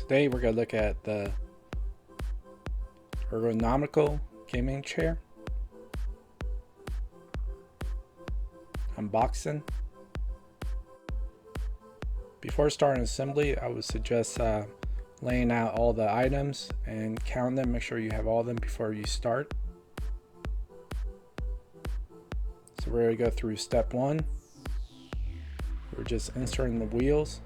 Today we're going to look at the ergonomical gaming chair. Unboxing. Before starting assembly, I would suggest laying out all the items and count them. Make sure you have all of them before you start. So we're going to go through step 1. We're just inserting the wheels.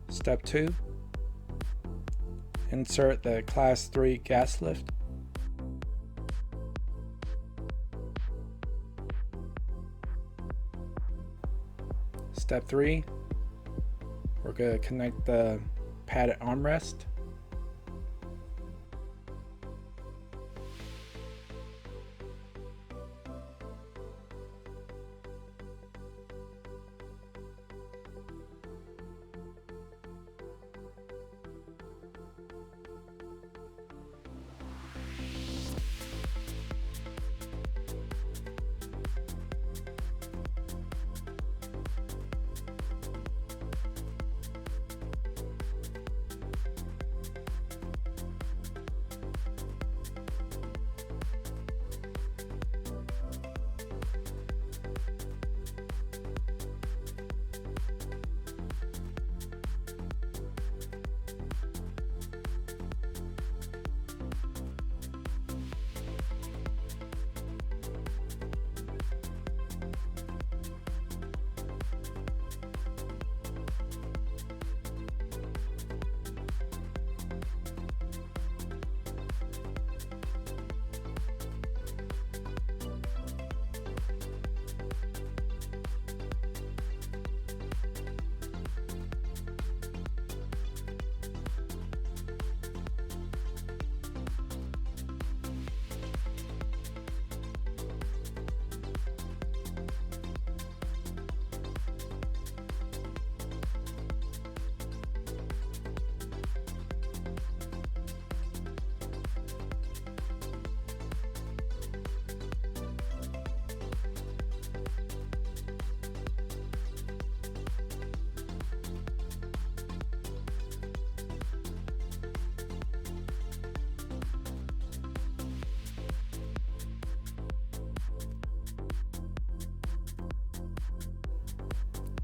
Step 2, insert the Class 3 gas lift. Step 3, we're going to connect the padded armrest.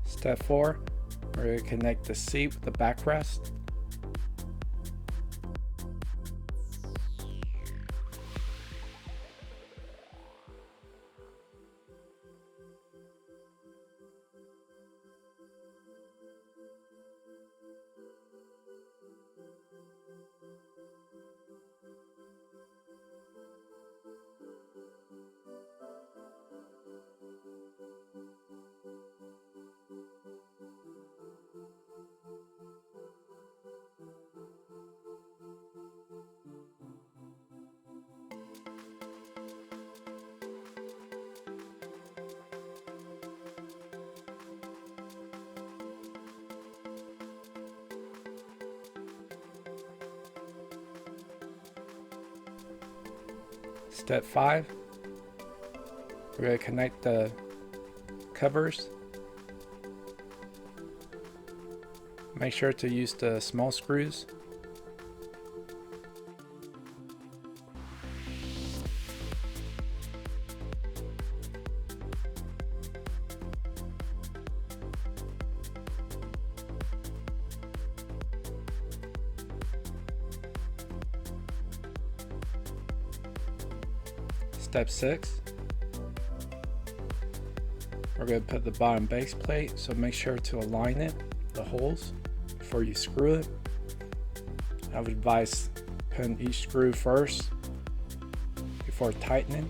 Step 4, we're going to connect the seat with the backrest. Step 5, we're going to connect the covers. Make sure to use the small screws. Step 6, we're going to put the bottom base plate, so make sure to align it, the holes, before you screw it. I would advise putting each screw first before tightening.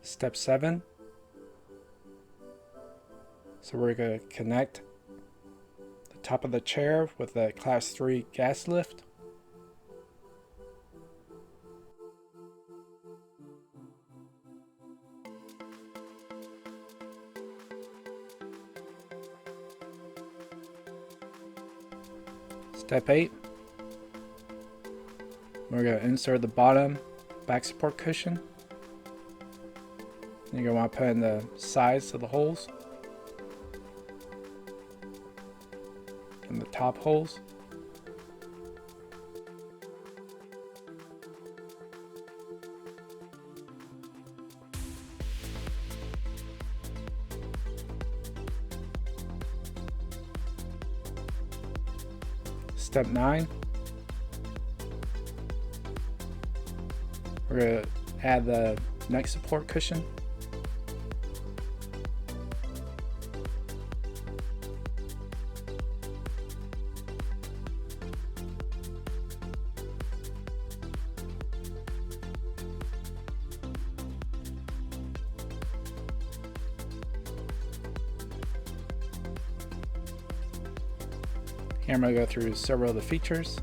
Step 7. So we're going to connect the top of the chair with the Class 3 gas lift. Step 8. We're going to insert the bottom back support cushion. You're going to want to put in the sides of the holes and the top holes. Step 9. We're going to add the neck support cushion. Here I'm going to go through several of the features.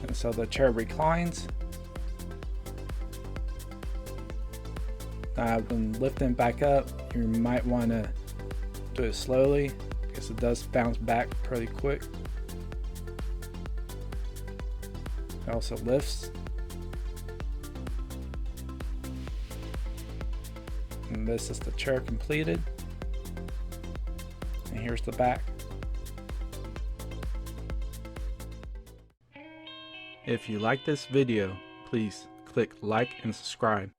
And so the chair reclines. When lifting back up, you might want to do it slowly because it does bounce back pretty quick. It also lifts. And this is the chair completed. And here's the back. If you like this video, please click like and subscribe.